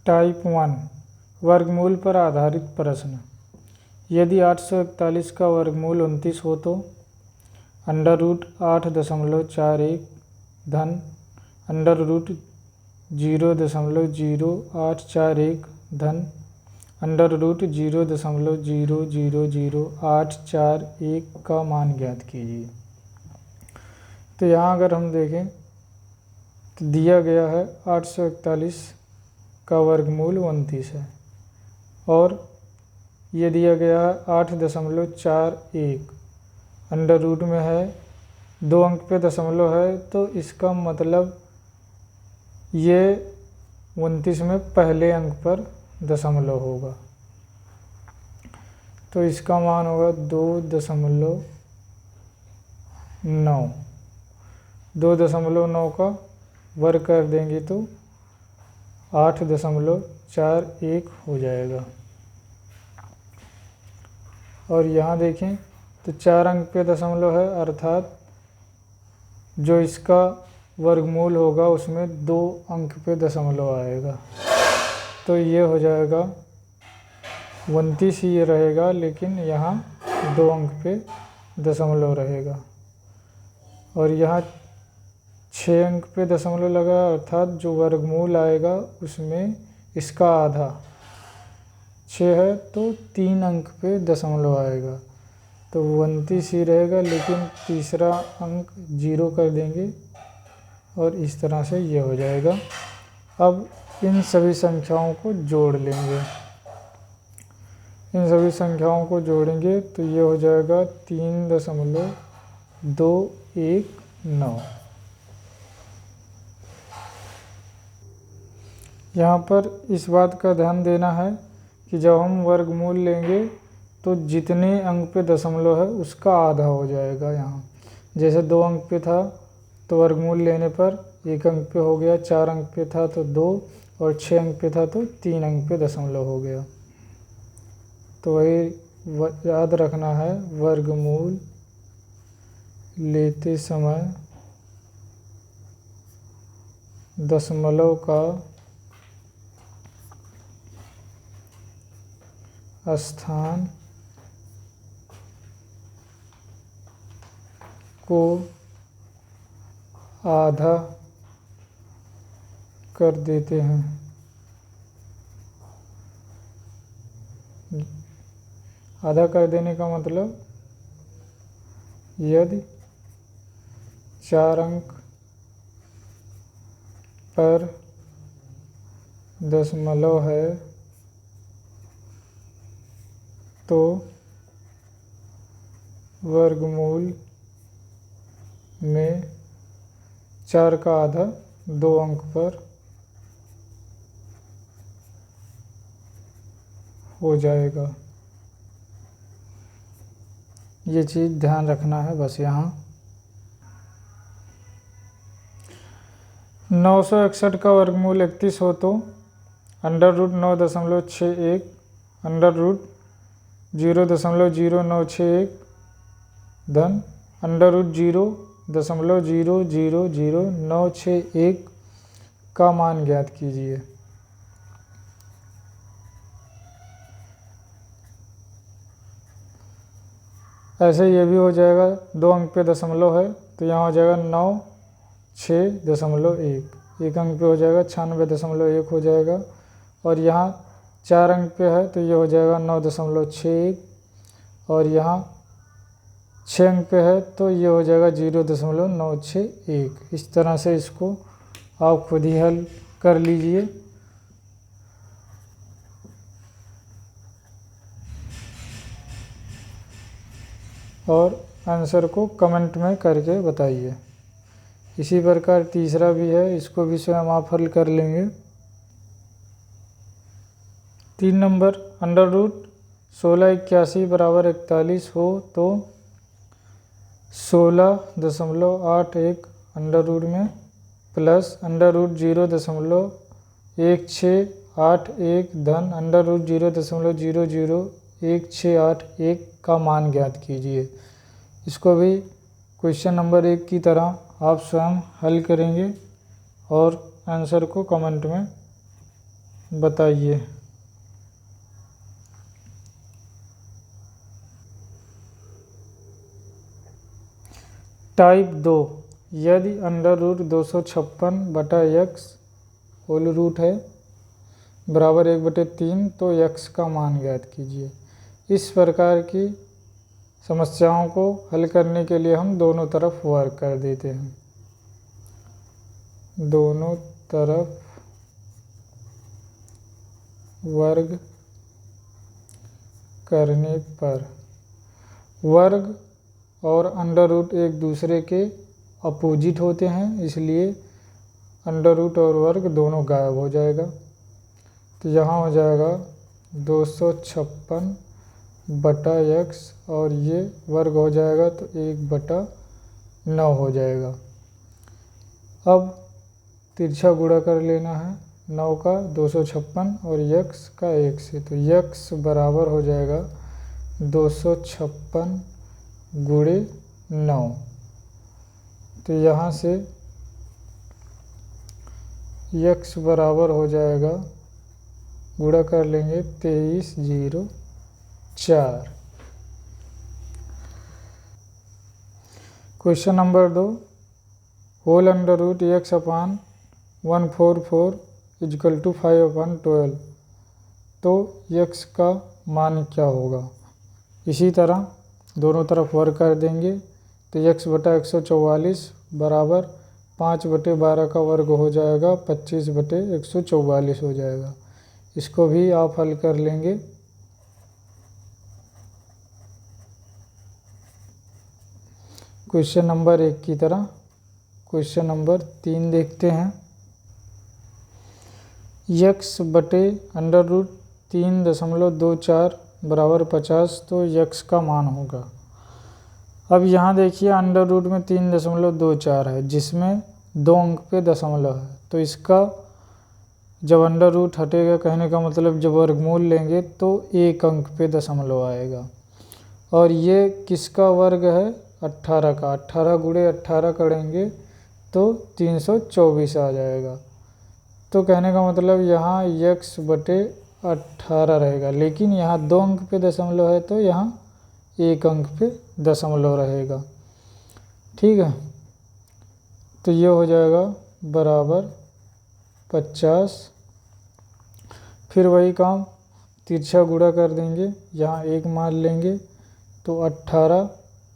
Type 1 वर्गमूल पर आधारित प्रश्न। यदि 841 का वर्गमूल 29 हो तो अंडर रूट 8.41 धन अंडर रूट 0.0841 धन अंडर रूट 0.000841 का मान ज्ञात कीजिए। तो यहाँ अगर हम देखें तो दिया गया है 841 का वर्गमूल 29 है और ये दिया गया है 8.41 अंडर रूट में है, 2 अंक पे दशमलव है, तो इसका मतलब ये 29 में पहले अंक पर दशमलव होगा, तो इसका मान होगा 2.9। 2.9 का वर्ग कर देंगे तो 8.41 हो जाएगा। और यहाँ देखें तो 4 अंक पे दशमलव है, अर्थात जो इसका वर्गमूल होगा उसमें 2 अंक पे दशमलव आएगा, तो ये हो जाएगा 29 ही रहेगा, लेकिन यहाँ 2 अंक पे दशमलव रहेगा। और यहाँ 6 अंक पे दशमलव लगा, अर्थात जो वर्गमूल आएगा उसमें इसका आधा 6 है तो 3 अंक पे दशमलव आएगा, तो 29 ही रहेगा, लेकिन तीसरा अंक 0 कर देंगे और इस तरह से ये हो जाएगा। अब इन सभी संख्याओं को जोड़ लेंगे, इन सभी संख्याओं को जोड़ेंगे तो ये हो जाएगा 3.219। यहाँ पर इस बात का ध्यान देना है कि जब हम वर्गमूल लेंगे तो जितने अंक पे दशमलव है उसका आधा हो जाएगा। यहाँ जैसे 2 अंक पे था तो वर्गमूल लेने पर 1 अंक पे हो गया, 4 अंक पे था तो 2 और 6 अंक पे था तो 3 अंक पे दशमलव हो गया। तो वही याद रखना है, वर्गमूल लेते समय दशमलव का स्थान को आधा कर देते हैं। आधा कर देने का मतलब यदि 4 अंक पर दशमलव है तो वर्गमूल में 4 का आधा 2 अंक पर हो जाएगा। ये चीज़ ध्यान रखना है बस। यहाँ 961 का वर्गमूल 31 हो तो अंडर रूट 9.61 अंडर रूट 0.0961 धन अंडर रूट 0.000961 का मान ज्ञात कीजिए। ऐसे ये भी हो जाएगा, 2 अंक पे दशमलव है तो यहाँ हो जाएगा 96.1, 1 अंक पे हो जाएगा 96.1 हो जाएगा, और यहाँ 4 अंक पे है तो ये हो जाएगा 9.61, और यहाँ 6 अंक पे है तो ये हो जाएगा 0.961। इस तरह से इसको आप खुद ही हल कर लीजिए। और आंसर को कमेंट में करके बताइए। इसी प्रकार तीसरा भी है, इसको भी स्वयं आप हल कर लेंगे। 3 नंबर अंडर रूट 1681 बराबर 41 हो तो 16.81 अंडर रूट में प्लस अंडर रूट 0.1681 धन अंडर रूट 0.001681 का मान ज्ञात कीजिए। इसको भी क्वेश्चन नंबर 1 की तरह आप स्वयं हल करेंगे और आंसर को कमेंट में बताइए। टाइप 2, यदि under root 256/x whole root है बराबर 1/3 तो x का मान ज्ञात कीजिए। इस प्रकार की समस्याओं को हल करने के लिए हम दोनों तरफ वर्क कर देते हैं। दोनों तरफ वर्ग करने पर वर्ग और अंडर रूट एक दूसरे के अपोजिट होते हैं, इसलिए अंडर रूट और वर्ग दोनों गायब हो जाएगा। तो यहाँ हो जाएगा 256/x और ये वर्ग हो जाएगा तो 1/9 हो जाएगा। अब तिरछा गुणा कर लेना है 9 का 256 और x का 1 से, तो x बराबर हो जाएगा 256 गुणे 9। तो यहाँ से x बराबर हो जाएगा, गुणा कर लेंगे 2304। Question number 2, whole under root x/144 = 5/12। तो x का मान क्या होगा। इसी तरह दोनों तरफ वर्ग कर देंगे तो x/144 बराबर 5/12 का वर्ग हो जाएगा 25/144 हो जाएगा। इसको भी आप हल कर लेंगे। क्वेश्चन नंबर 1 की तरह क्वेश्चन नंबर 3 देखते हैं। x/√3.24 बराबर 50 तो x का मान होगा। अब यहाँ देखिए अंडर रूट में 3.24 है जिसमें 2 अंक पे दशमलव है, तो इसका जब अंडर रूट हटेगा, कहने का मतलब जब वर्गमूल लेंगे तो 1 अंक पे दशमलव आएगा। और ये किसका वर्ग है, 18 का। 18 गुणे 18 करेंगे तो 324 आ जाएगा। तो कहने का मतलब यहाँ x/18 रहेगा, लेकिन यहाँ 2 अंक पे दशमलव है तो यहाँ 1 अंक पे दशमलव रहेगा। ठीक है, तो ये हो जाएगा बराबर 50। फिर वही काम तिरछा गुणा कर देंगे, यहाँ 1 मान लेंगे तो 18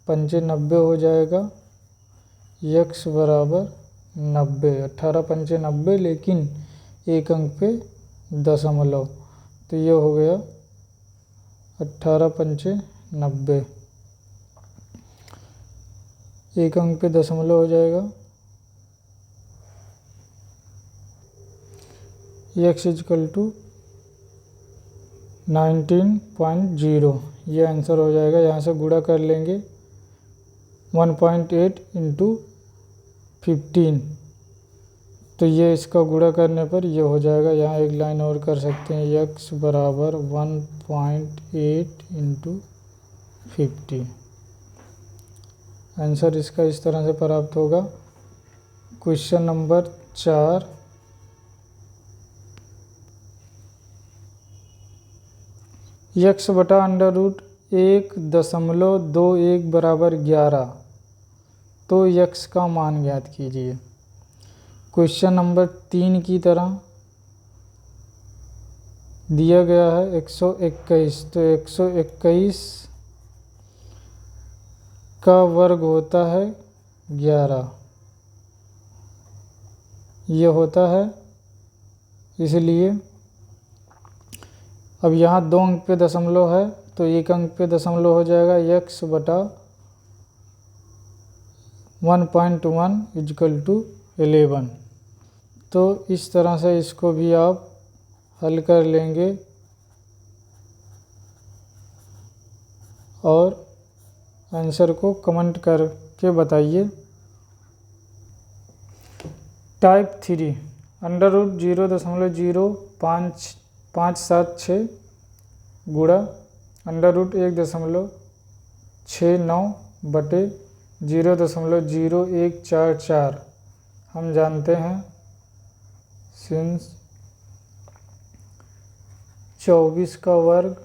पंचे 90 हो जाएगा। x बराबर 90, 18 पंचे 90, लेकिन 1 अंक पे दशमलव, तो ये हो गया 18 पंचे 90, 1 अंक पे दशमलव हो जाएगा। x = 19.0, ये आंसर हो जाएगा। यहाँ से गुणा कर लेंगे 1.8 × 15, तो ये इसका गुणा करने पर ये हो जाएगा। यहाँ एक लाइन और कर सकते हैं, x बराबर 1.8 × 50। आंसर इसका इस तरह से प्राप्त होगा। क्वेश्चन नंबर 4, x/√1.21 बराबर 11, तो x का मान ज्ञात कीजिए। क्वेश्चन नंबर 3 की तरह दिया गया है 121, तो 121 का वर्ग होता है 11, ये होता है। इसलिए अब यहाँ 2 अंक पे दशमलव है तो 1 अंक पे दशमलव हो जाएगा। x/1.1 = 11, तो इस तरह से इसको भी आप हल कर लेंगे और आंसर को कमेंट करके बताइए। टाइप 3, √0.0576 गुणा √1.69/0.0144। हम जानते हैं सिंस 24 का वर्ग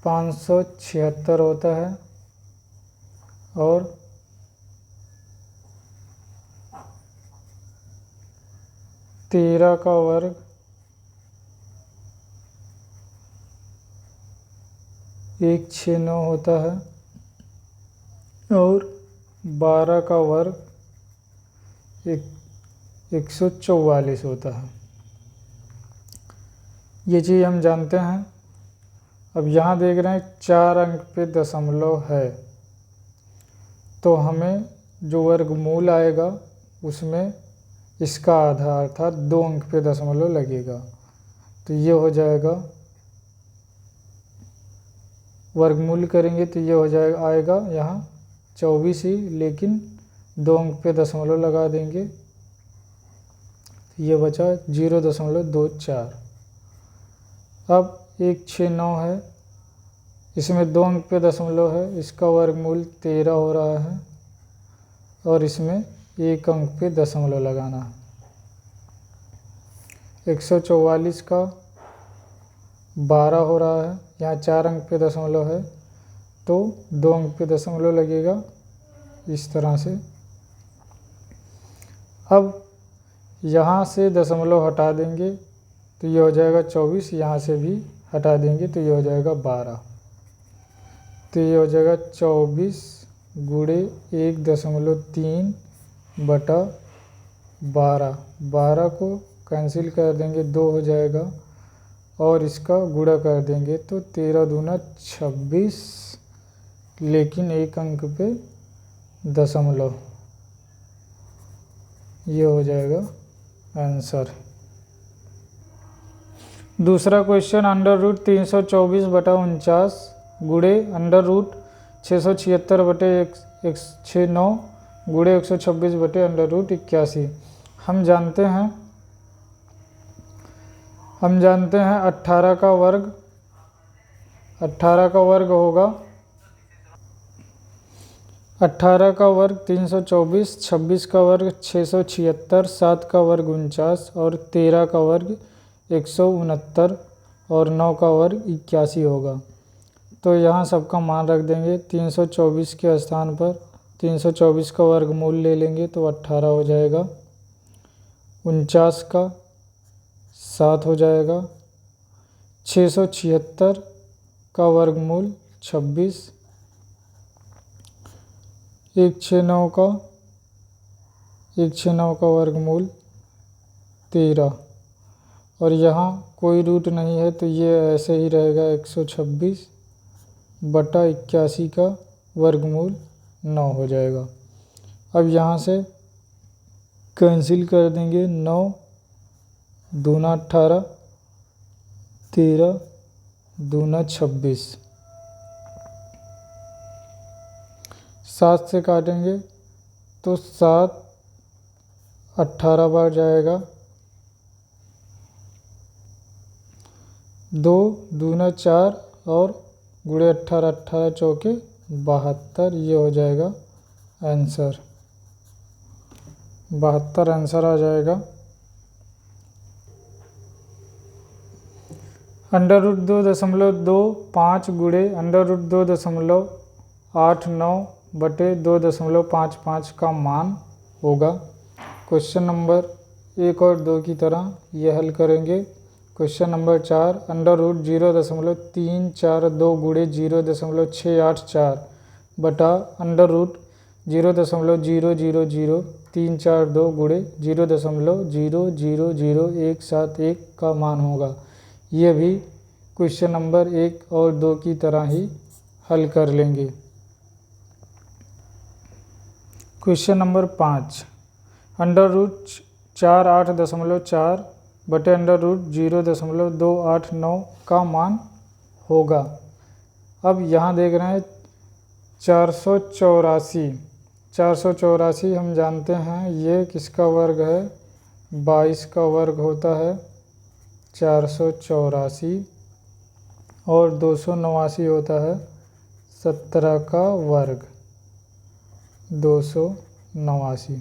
576 होता है और 13 का वर्ग 169 होता है और 12 का वर्ग 144 होता है। ये चीज़ हम जानते हैं। अब यहाँ देख रहे हैं 4 अंक पे दशमलव है, तो हमें जो वर्गमूल आएगा उसमें इसका आधा अर्थात 2 अंक पे दशमलव लगेगा। तो ये हो जाएगा, वर्गमूल करेंगे तो ये हो जाएगा, आएगा यहाँ 24 ही, लेकिन 2 अंक पे दशमलव लगा देंगे, ये बचा 0.24। अब 169 है, इसमें 2 अंक पे दशमलव है, इसका वर्गमूल 13 हो रहा है और इसमें 1 अंक पे दशमलव लगाना है। 144 का 12 हो रहा है, यहाँ 4 अंक पे दशमलव है तो 2 अंक पे दशमलव लगेगा इस तरह से। अब यहाँ से दशमलव हटा देंगे तो ये हो जाएगा 24, यहाँ से भी हटा देंगे तो ये हो जाएगा 12। तो ये हो जाएगा 24 गुणे 1.3 बटा 12। 12 को कैंसिल कर देंगे, 2 हो जाएगा और इसका गुणा कर देंगे तो 13 दूना 26, लेकिन 1 अंक पे दशमलव, ये हो जाएगा आंसर। दूसरा क्वेश्चन, √324 बटा 49 गुणे √676 बटे 169 गुणे 126 बटे √81। हम जानते हैं 18 का वर्ग होगा 18 का वर्ग 324, 26 का वर्ग 676, 7 का वर्ग 49 और 13 का वर्ग 169 और 9 का वर्ग 81 होगा। तो यहाँ सबका मान रख देंगे। 324 के स्थान पर 324 का वर्गमूल ले लेंगे तो 18 हो जाएगा। 49 का 7 हो जाएगा। 676 का वर्गमूल 26, 169 का वर्गमूल 13 और यहाँ कोई रूट नहीं है तो ये ऐसे ही रहेगा। 126 बटा 81 का वर्गमूल 9 हो जाएगा। अब यहाँ से कैंसिल कर देंगे। 9 दूना 18, 13 दूना 26, 7 से काटेंगे तो 7 18 बार जाएगा। 2 दूना 4 और गुणे 18, 18 चौके 72, ये हो जाएगा आंसर। 72 आंसर आ जाएगा। √2.25 गुणे √2.89 बटे 2.55 का मान होगा। क्वेश्चन नंबर 1 और 2 की तरह ये हल करेंगे। क्वेश्चन नंबर 4, √0.342 गुणे 0.684 बटा √0.000342 गुणे 0.0000171 का मान होगा। ये भी क्वेश्चन नंबर 1 और 2 की तरह ही हल कर लेंगे। क्वेश्चन नंबर 5, √484 बटे √0.289 का मान होगा। अब यहाँ देख रहे हैं 484 हम जानते हैं ये किसका वर्ग है, 22 का वर्ग होता है 484 और 289 होता है 17 का वर्ग 289।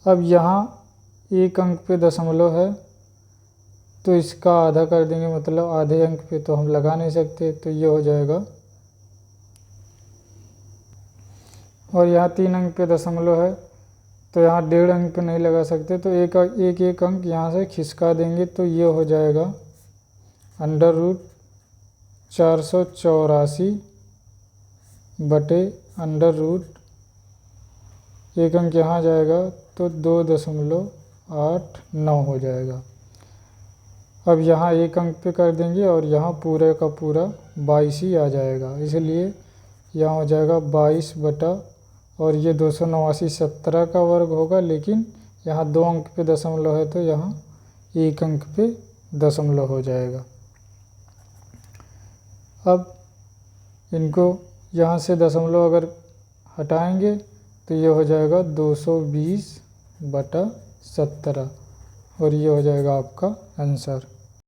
अब यहाँ 1 अंक पे दशमलव है तो इसका आधा कर देंगे, मतलब आधे अंक पे तो हम लगा नहीं सकते, तो ये हो जाएगा। और यहाँ 3 अंक पे दशमलव है तो यहाँ 1.5 अंक पे नहीं लगा सकते, तो एक अंक यहाँ से खिसका देंगे, तो ये हो जाएगा √484 बटे एक अंक यहाँ जाएगा तो 2.89 हो जाएगा। अब यहाँ एक अंक पे कर देंगे और यहाँ पूरे का पूरा 22 ही आ जाएगा, इसलिए यहाँ हो जाएगा 22 बटा, और ये 289 17 का वर्ग होगा, लेकिन यहाँ 2 अंक पे दशमलव है तो यहाँ 1 अंक पे दशमलव हो जाएगा। अब इनको यहाँ से दशमलव अगर हटाएंगे तो ये हो जाएगा 220 बटा 17, और ये हो जाएगा आपका आंसर।